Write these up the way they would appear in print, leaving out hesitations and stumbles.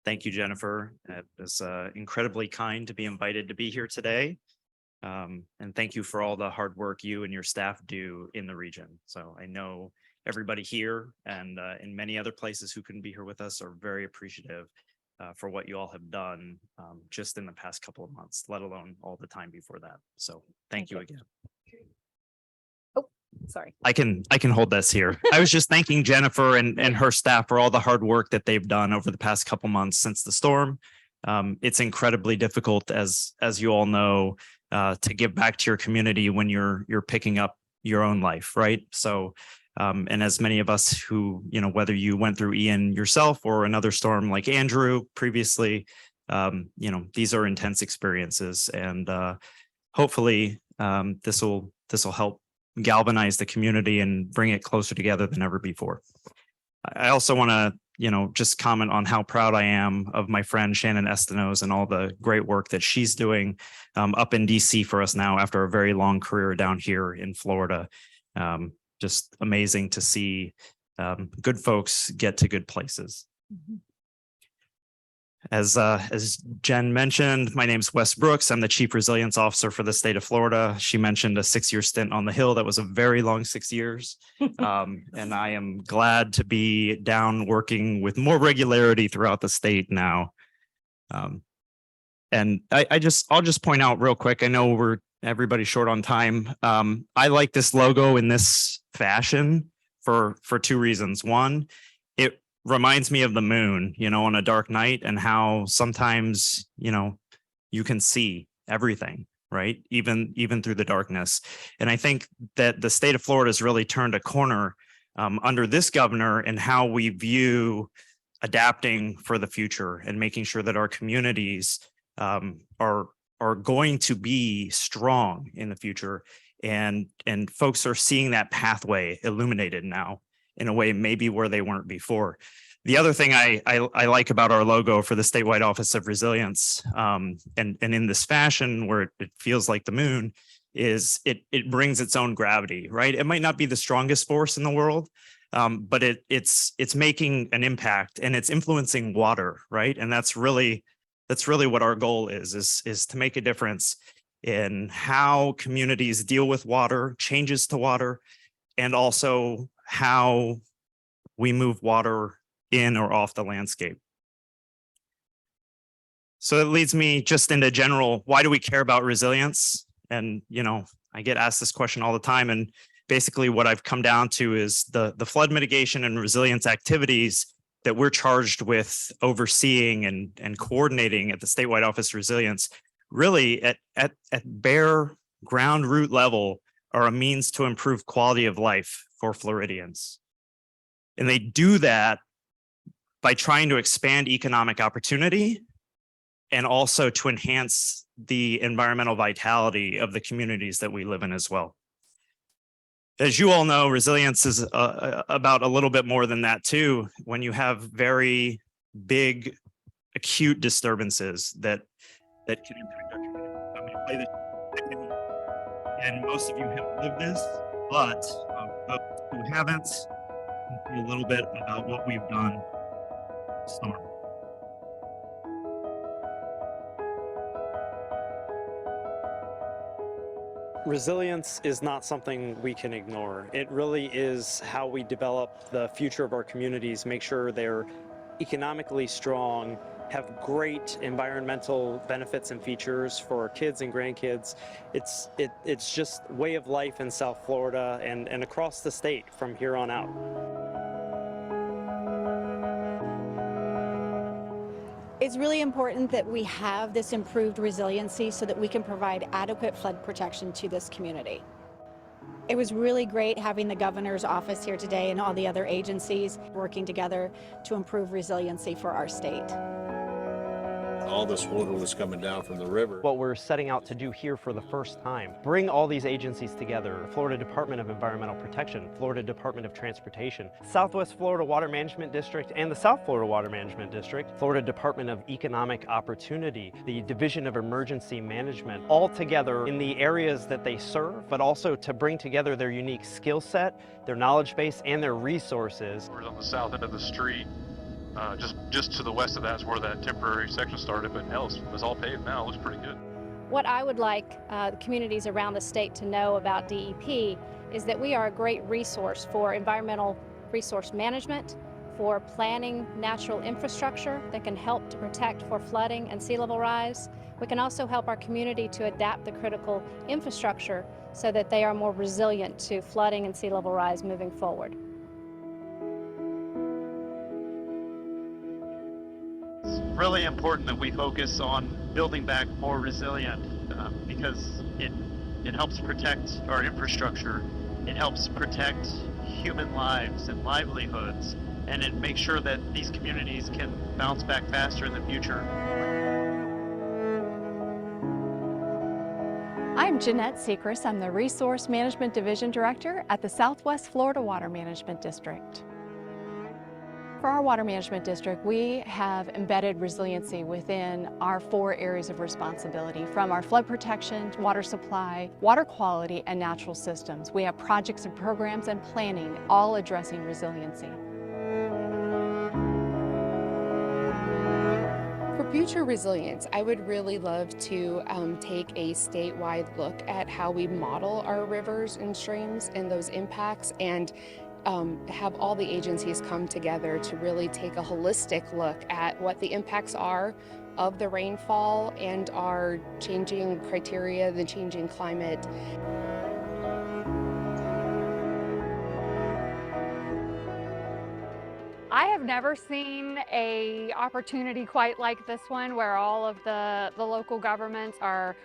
Thank you, Jennifer. It was incredibly kind to be invited to be here today. And thank you for all the hard work you and your staff do in the region. So I know everybody here and in many other places who couldn't be here with us are very appreciative for what you all have done just in the past couple of months, let alone all the time before that. So thank you again. Oh, sorry. I can hold this here. I was just thanking Jennifer and her staff for all the hard work that they've done over the past couple months since the storm. It's incredibly difficult, as you all know, to give back to your community when you're picking up your own life, right? So, and as many of us who, whether you went through Ian yourself or another storm like Andrew previously, these are intense experiences, and hopefully this will help galvanize the community and bring it closer together than ever before. I also want to, just comment on how proud I am of my friend Shannon Estenos and all the great work that she's doing up in DC for us now after a very long career down here in Florida. Just amazing to see good folks get to good places. Mm-hmm. As Jen mentioned, my name is Wes Brooks. I'm the Chief Resilience Officer for the state of Florida. She mentioned a 6-year stint on the Hill. That was a very long 6 years. And I am glad to be down working with more regularity throughout the state now. And I'll just point out real quick, I know everybody's short on time. I like this logo in this fashion for 2 reasons. One, it reminds me of the moon, on a dark night, and how sometimes, you can see everything, right? Even through the darkness. And I think that the state of Florida has really turned a corner under this governor in how we view adapting for the future and making sure that our communities are going to be strong in the future. And folks are seeing that pathway illuminated now in a way maybe where they weren't before. The other thing I like about our logo for the statewide Office of Resilience, and in this fashion where it feels like the moon, is it brings its own gravity, right? It might not be the strongest force in the world, but it's making an impact and it's influencing water, right? And that's really what our goal is to make a difference in how communities deal with water, changes to water, and also how we move water in or off the landscape. So it leads me just into general, why do we care about resilience? And, I get asked this question all the time. And basically what I've come down to is the flood mitigation and resilience activities that we're charged with overseeing and coordinating at the statewide Office of Resilience, really at bare ground root level are a means to improve quality of life for Floridians. And they do that by trying to expand economic opportunity and also to enhance the environmental vitality of the communities that we live in as well. As you all know, resilience is about a little bit more than that too. When you have very big, acute disturbances that can impact our community. I'm going to play this, and most of you have lived this, but those who haven't, a little bit about what we've done. Storm. Resilience is not something we can ignore. It really is how we develop the future of our communities, make sure they're economically strong, have great environmental benefits and features for our kids and grandkids. It's just way of life in South Florida and across the state from here on out. It's really important that we have this improved resiliency so that we can provide adequate flood protection to this community. It was really great having the governor's office here today and all the other agencies working together to improve resiliency for our state. All this water was coming down from the river. What we're setting out to do here for the first time, bring all these agencies together, Florida Department of Environmental Protection, Florida Department of Transportation, Southwest Florida Water Management District and the South Florida Water Management District, Florida Department of Economic Opportunity, the Division of Emergency Management, all together in the areas that they serve, but also to bring together their unique skill set, their knowledge base, and their resources. We're on the south end of the street. Just to the west of that is where that temporary section started, but hell, it's all paved now. It looks pretty good. What I would like the communities around the state to know about DEP is that we are a great resource for environmental resource management, for planning natural infrastructure that can help to protect for flooding and sea level rise. We can also help our community to adapt the critical infrastructure so that they are more resilient to flooding and sea level rise moving forward. It's really important that we focus on building back more resilient because it helps protect our infrastructure. It helps protect human lives and livelihoods, and it makes sure that these communities can bounce back faster in the future. I'm Jeanette Sechrist. I'm the Resource Management Division Director at the Southwest Florida Water Management District. For our water management district, we have embedded resiliency within our 4 areas of responsibility, from our flood protection, water supply, water quality, and natural systems. We have projects and programs and planning, all addressing resiliency. For future resilience, I would really love to take a statewide look at how we model our rivers and streams and those impacts, and have all the agencies come together to really take a holistic look at what the impacts are of the rainfall and our changing criteria, the changing climate. I have never seen an opportunity quite like this one, where all of the local governments are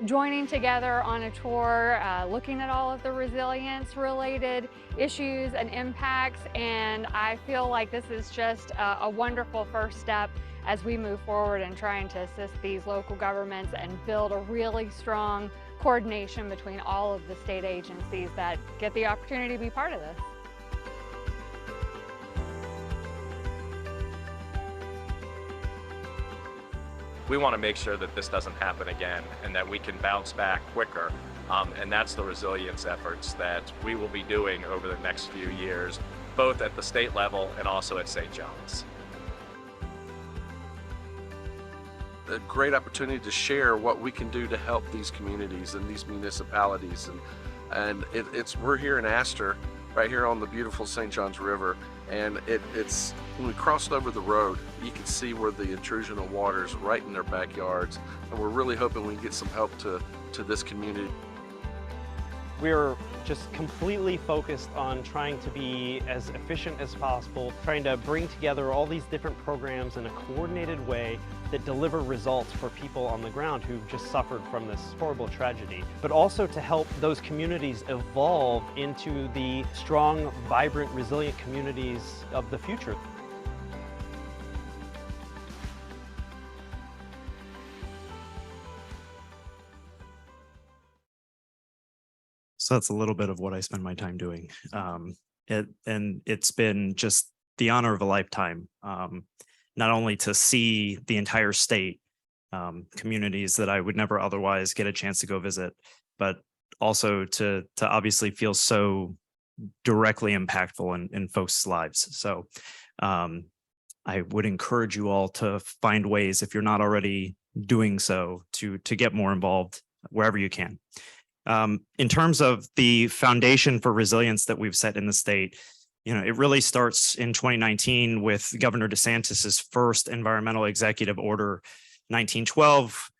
joining together on a tour, looking at all of the resilience-related issues and impacts, and I feel like this is just a wonderful first step as we move forward in trying to assist these local governments and build a really strong coordination between all of the state agencies that get the opportunity to be part of this. We want to make sure that this doesn't happen again and that we can bounce back quicker. And that's the resilience efforts that we will be doing over the next few years, both at the state level and also at St. John's. A great opportunity to share what we can do to help these communities and these municipalities. And we're here in Astor, right here on the beautiful St. John's River. And it's when we crossed over the road, you can see where the intrusion of water is right in their backyards. And we're really hoping we can get some help to this community. We're just completely focused on trying to be as efficient as possible, trying to bring together all these different programs in a coordinated way that deliver results for people on the ground who've just suffered from this horrible tragedy, but also to help those communities evolve into the strong, vibrant, resilient communities of the future. So that's a little bit of what I spend my time doing. And it's been just the honor of a lifetime, not only to see the entire state, communities that I would never otherwise get a chance to go visit, but also to obviously feel so directly impactful in folks' lives. So I would encourage you all to find ways, if you're not already doing so, to get more involved wherever you can. In terms of the foundation for resilience that we've set in the state, it really starts in 2019 with Governor DeSantis's first environmental executive order, 1912,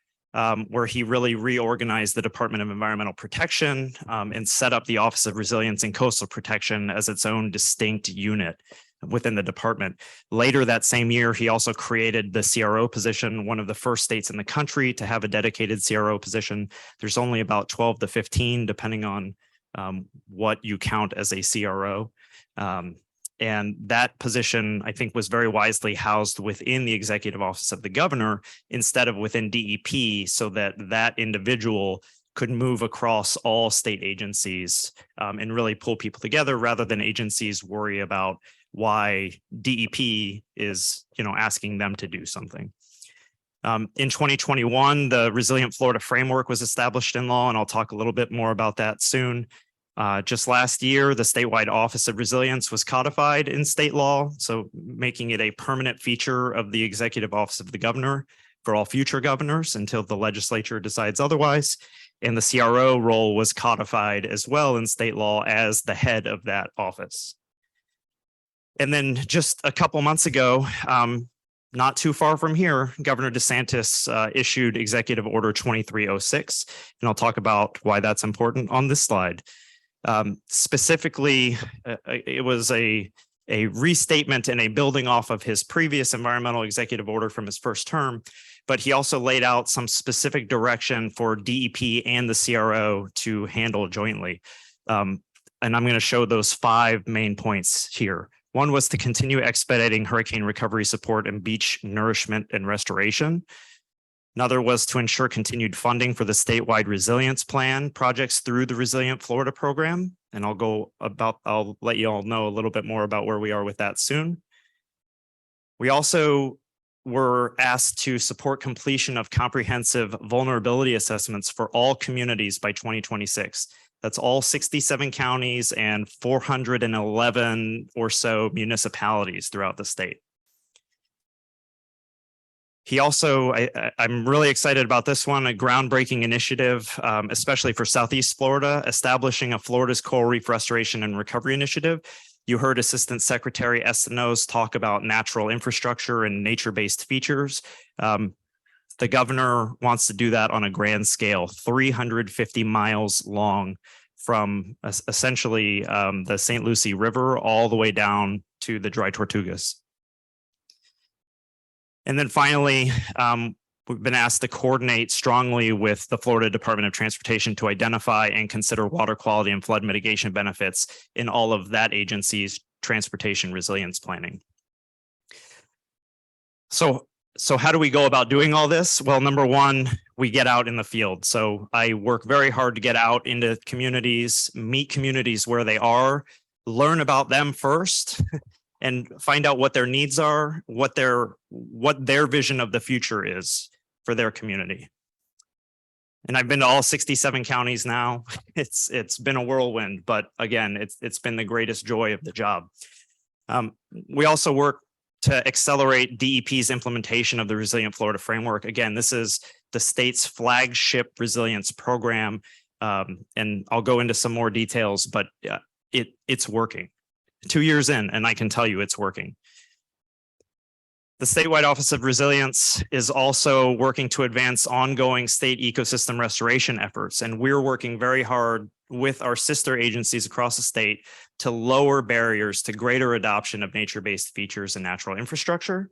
where he really reorganized the Department of Environmental Protection and set up the Office of Resilience and Coastal Protection as its own distinct unit within the department. Later that same year, he also created the CRO position, one of the first states in the country to have a dedicated CRO position. There's only about 12 to 15, depending on what you count as a CRO. And that position, I think, was very wisely housed within the executive office of the governor instead of within DEP, so that that individual could move across all state agencies and really pull people together, rather than agencies worry about why DEP is, asking them to do something. In 2021, the Resilient Florida Framework was established in law, and I'll talk a little bit more about that soon. Just last year, the statewide Office of Resilience was codified in state law, so making it a permanent feature of the Executive Office of the Governor for all future governors until the legislature decides otherwise. And the CRO role was codified as well in state law as the head of that office. And then just a couple months ago, not too far from here, Governor DeSantis issued Executive Order 2306, and I'll talk about why that's important on this slide. Specifically, it was a restatement and a building off of his previous environmental executive order from his first term, but he also laid out some specific direction for DEP and the CRO to handle jointly. And I'm going to show those 5 main points here. One was to continue expediting hurricane recovery support and beach nourishment and restoration. Another was to ensure continued funding for the statewide resilience plan projects through the Resilient Florida program. And I'll let you all know a little bit more about where we are with that soon. We also were asked to support completion of comprehensive vulnerability assessments for all communities by 2026. That's all 67 counties and 411 or so municipalities throughout the state. He also, I'm really excited about this one, a groundbreaking initiative, especially for Southeast Florida, establishing a Florida's Coral Reef Restoration and Recovery Initiative. You heard Assistant Secretary Estenos talk about natural infrastructure and nature-based features. The governor wants to do that on a grand scale, 350 miles long from essentially the St. Lucie River all the way down to the Dry Tortugas. And then finally, we've been asked to coordinate strongly with the Florida Department of Transportation to identify and consider water quality and flood mitigation benefits in all of that agency's transportation resilience planning. So how do we go about doing all this? Well, number one, we get out in the field. So I work very hard to get out into communities, meet communities where they are, learn about them first, and find out what their needs are, what their vision of the future is for their community. And I've been to all 67 counties now. It's been a whirlwind, but again, it's been the greatest joy of the job. We also work to accelerate DEP's implementation of the Resilient Florida Framework. Again, this is the state's flagship resilience program, and I'll go into some more details, but it's working. 2 years in, and I can tell you it's working. The statewide Office of Resilience is also working to advance ongoing state ecosystem restoration efforts, and we're working very hard with our sister agencies across the state to lower barriers to greater adoption of nature-based features and natural infrastructure.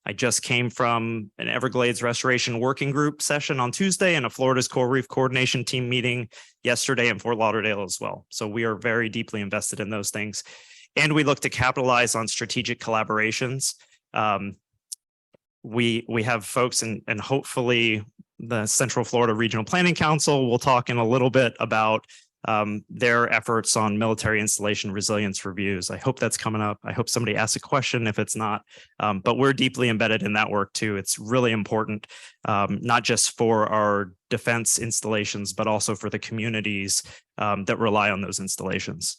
I just came from an Everglades Restoration Working Group session on Tuesday and a Florida's Coral Reef Coordination Team meeting yesterday in Fort Lauderdale as well. So we are very deeply invested in those things. And we look to capitalize on strategic collaborations. We have folks and hopefully the Central Florida Regional Planning Council will talk in a little bit about their efforts on military installation resilience reviews. I hope that's coming up. I hope somebody asks a question if it's not, but we're deeply embedded in that work too. It's really important, not just for our defense installations, but also for the communities that rely on those installations.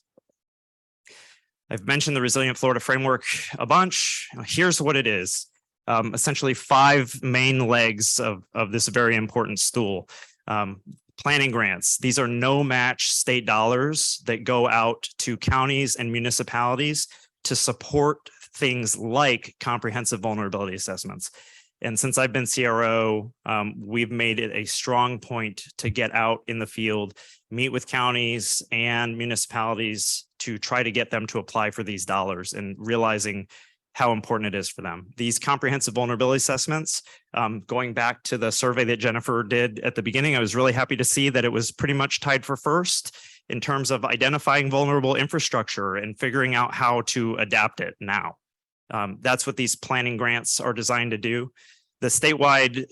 I've mentioned the Resilient Florida Framework a bunch. Here's what it is. Essentially 5 main legs of this very important stool. Planning grants. These are no match state dollars that go out to counties and municipalities to support things like comprehensive vulnerability assessments. And since I've been CRO, we've made it a strong point to get out in the field, meet with counties and municipalities to try to get them to apply for these dollars and realizing how important it is for them. These comprehensive vulnerability assessments, going back to the survey that Jennifer did at the beginning, I was really happy to see that it was pretty much tied for first in terms of identifying vulnerable infrastructure and figuring out how to adapt it now. That's what these planning grants are designed to do. The statewide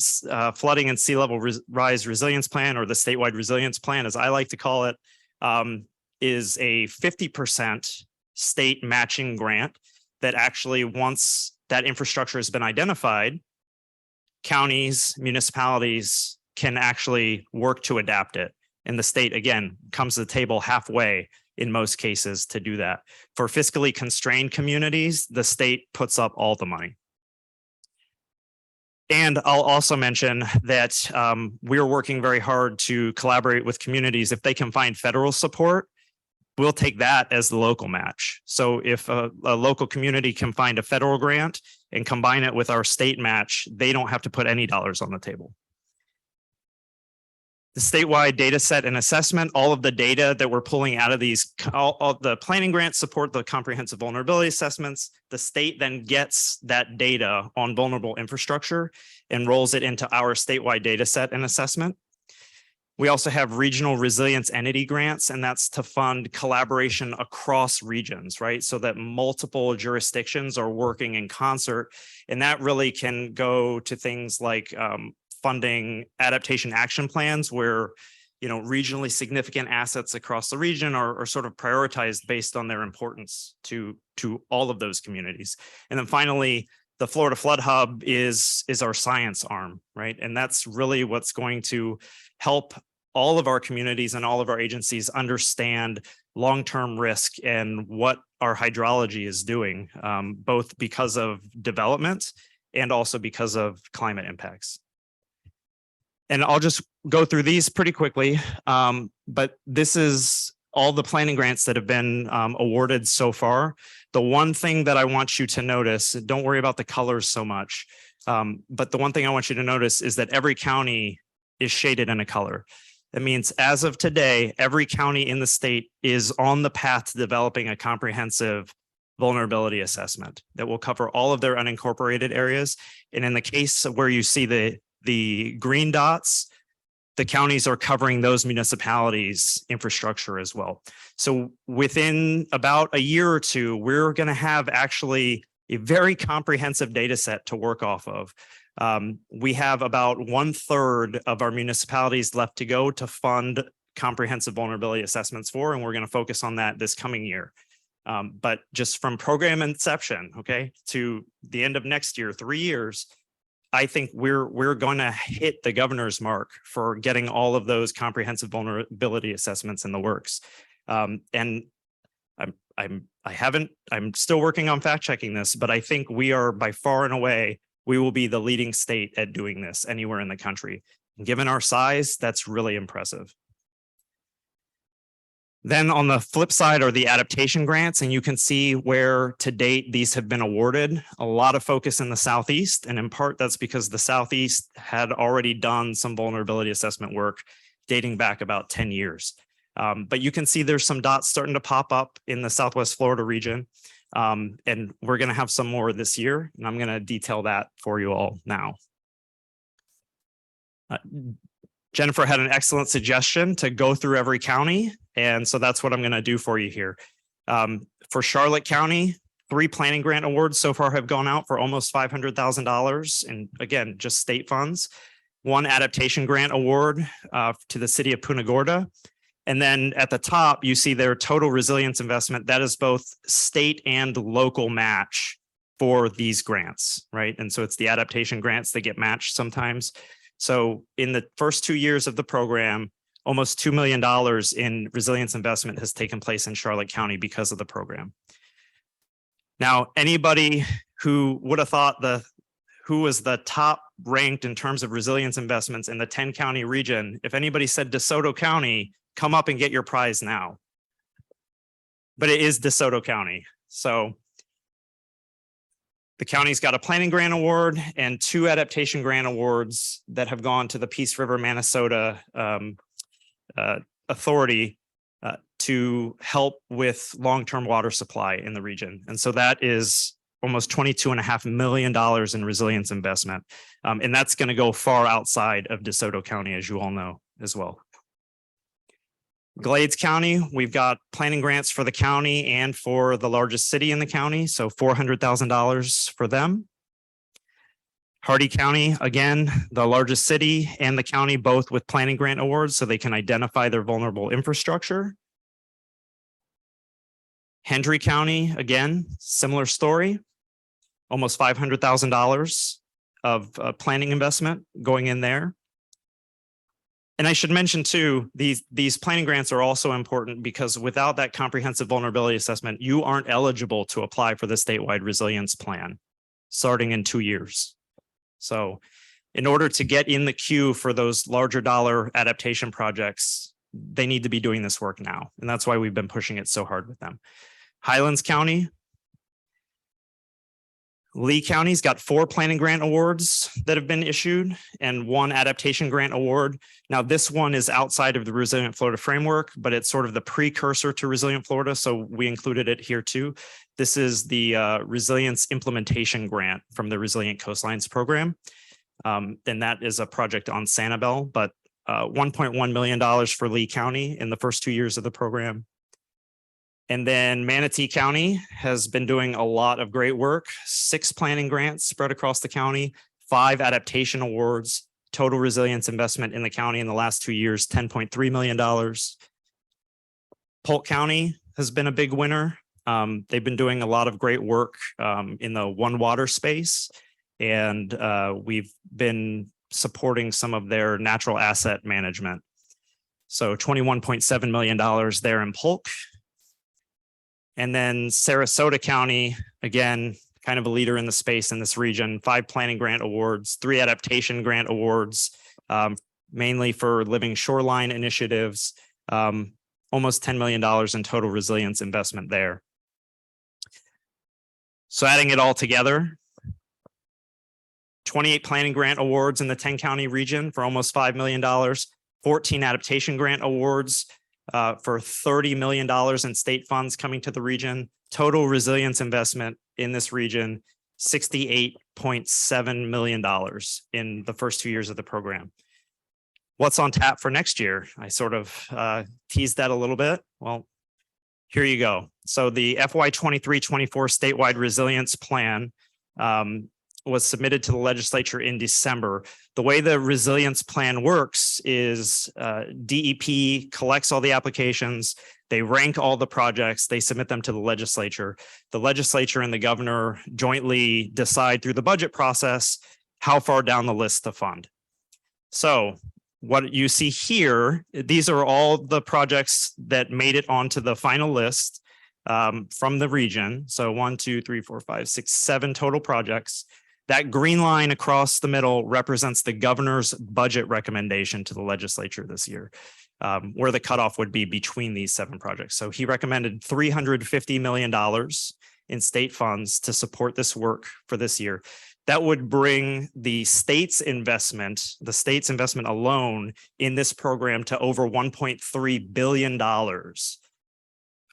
flooding and sea level rise resilience plan, or the statewide resilience plan, as I like to call it, is a 50% state matching grant that actually, once that infrastructure has been identified, counties, municipalities can actually work to adapt it And the state, again, comes to the table halfway in most cases to do that. For fiscally constrained communities, the state puts up all the money. And I'll also mention that we're working very hard to collaborate with communities. If they can find federal support, we'll take that as the local match. So if a local community can find a federal grant and combine it with our state match, they don't have to put any dollars on the table. The statewide data set and assessment, all of the data that we're pulling out of these, all the planning grants support the comprehensive vulnerability assessments. The state then gets that data on vulnerable infrastructure and rolls it into our statewide data set and assessment. We also have regional resilience entity grants, and that's to fund collaboration across regions, right? So that multiple jurisdictions are working in concert. And that really can go to things like funding adaptation action plans where, regionally significant assets across the region are sort of prioritized based on their importance to all of those communities. And then finally, the Florida Flood Hub is our science arm, right? And that's really what's going to help all of our communities and all of our agencies understand long-term risk and what our hydrology is doing, both because of development and also because of climate impacts. And I'll just go through these pretty quickly, but this is all the planning grants that have been awarded so far. The one thing that I want you to notice, don't worry about the colors so much, but the one thing I want you to notice is that every county is shaded in a color. That means as of today, every county in the state is on the path to developing a comprehensive vulnerability assessment that will cover all of their unincorporated areas. And in the case where you see the green dots, the counties are covering those municipalities' infrastructure as well. So within about a year or two, we're going to have actually a very comprehensive data set to work off of. We have about 1/3 of our municipalities left to go to fund comprehensive vulnerability assessments for, and we're going to focus on that this coming year. But just from program inception, okay, to the end of next year, 3 years, I think we're going to hit the governor's mark for getting all of those comprehensive vulnerability assessments in the works. And I'm still working on fact checking this, but I think we are by far and away, we will be the leading state at doing this anywhere in the country. And given our size, that's really impressive. Then on the flip side are the adaptation grants, and you can see where to date these have been awarded. A lot of focus in the Southeast, and in part that's because the Southeast had already done some vulnerability assessment work dating back about 10 years. But you can see there's some dots starting to pop up in the Southwest Florida region, and we're going to have some more this year, and I'm going to detail that for you all now. Jennifer had an excellent suggestion to go through every county. And so that's what I'm going to do for you here. For Charlotte County, 3 planning grant awards so far have gone out for almost $500,000. And again, just state funds. 1 adaptation grant award to the city of Punta Gorda. And then at the top, you see their total resilience investment. That is both state and local match for these grants, right? And so it's the adaptation grants that get matched sometimes. So in the first 2 years of the program, almost $2 million in resilience investment has taken place in Charlotte County because of the program. Now, anybody who would have thought who was the top ranked in terms of resilience investments in the 10 county region, if anybody said DeSoto County, come up and get your prize now. But it is DeSoto County. So the county's got a planning grant award and 2 adaptation grant awards that have gone to the Peace River, Minnesota Authority to help with long-term water supply in the region. And so that is almost $22.5 million in resilience investment. And that's going to go far outside of DeSoto County, as you all know as well. Glades County, we've got planning grants for the county and for the largest city in the county, so $400,000 for them. Hardy County, again, the largest city and the county, both with planning grant awards, so they can identify their vulnerable infrastructure. Hendry County, again, similar story, almost $500,000 of planning investment going in there. And I should mention too, these planning grants are also important because without that comprehensive vulnerability assessment, you aren't eligible to apply for the statewide resilience plan starting in 2 years. So in order to get in the queue for those larger dollar adaptation projects, they need to be doing this work now. And that's why we've been pushing it so hard with them. Highlands County, Lee County's got 4 planning grant awards that have been issued and 1 adaptation grant award. Now, this one is outside of the Resilient Florida framework, but it's sort of the precursor to Resilient Florida. So we included it here too. This is the Resilience Implementation Grant from the Resilient Coastlines Program. And that is a project on Sanibel, but $1.1 million for Lee County in the first 2 years of the program. And then Manatee County has been doing a lot of great work, 6 planning grants spread across the county, 5 adaptation awards, total resilience investment in the county in the last 2 years, $10.3 million. Polk County has been a big winner. They've been doing a lot of great work in the One Water space, and we've been supporting some of their natural asset management. So $21.7 million there in Polk. And then Sarasota County, again, kind of a leader in the space in this region, 5 planning grant awards, 3 adaptation grant awards, mainly for living shoreline initiatives, almost $10 million in total resilience investment there. So adding it all together, 28 planning grant awards in the 10-county region for almost $5 million, 14 adaptation grant awards, for $30 million in state funds coming to the region. Total resilience investment in this region, $68.7 million in the first 2 years of the program. What's on tap for next year? I sort of teased that a little bit. Well, here you go. So the FY 23-24 statewide resilience plan was submitted to the legislature in December. The way the resilience plan works is DEP collects all the applications, they rank all the projects, they submit them to the legislature. The legislature and the governor jointly decide through the budget process how far down the list to fund. So what you see here, these are all the projects that made it onto the final list from the region. So 1, 2, 3, 4, 5, 6, 7 total projects. That green line across the middle represents the governor's budget recommendation to the legislature this year, where the cutoff would be between these 7 projects. So he recommended $350 million in state funds to support this work for this year. That would bring the state's investment alone in this program to over $1.3 billion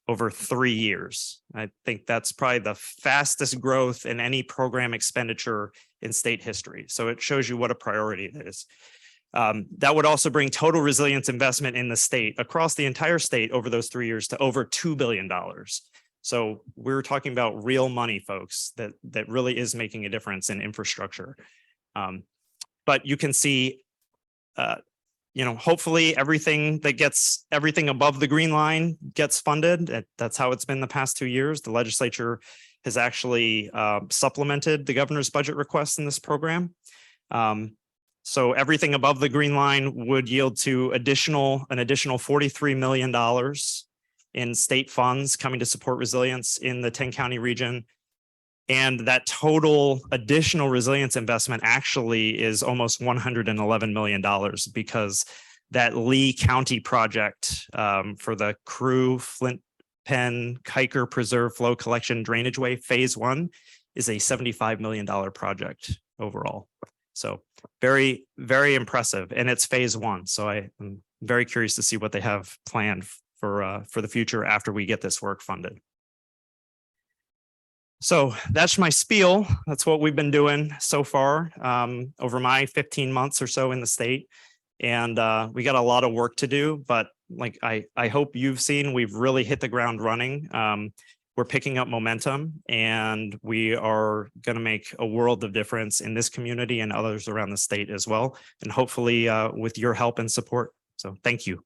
over 3 years. I think that's probably the fastest growth in any program expenditure in state history. So it shows you what a priority it is. That would also bring total resilience investment in the state across the entire state over those 3 years to over $2 billion. So we're talking about real money, folks, that really is making a difference in infrastructure. But you can see, hopefully everything above the green line gets funded. That's how it's been the past 2 years. The legislature has actually supplemented the governor's budget request in this program. So everything above the green line would yield to an additional $43 million in state funds coming to support resilience in the 10-county region. And that total additional resilience investment actually is almost $111 million because that Lee County project for the Crew, Flint Pen, Kiker Preserve Flow Collection Drainage Way, phase 1 is a $75 million project overall. So very, very impressive. And it's phase 1. So I'm very curious to see what they have planned for the future after we get this work funded. So that's my spiel. That's what we've been doing so far over my 15 months or so in the state. And we got a lot of work to do, but like I hope you've seen, we've really hit the ground running. We're picking up momentum and we are going to make a world of difference in this community and others around the state as well. And hopefully with your help and support. So thank you.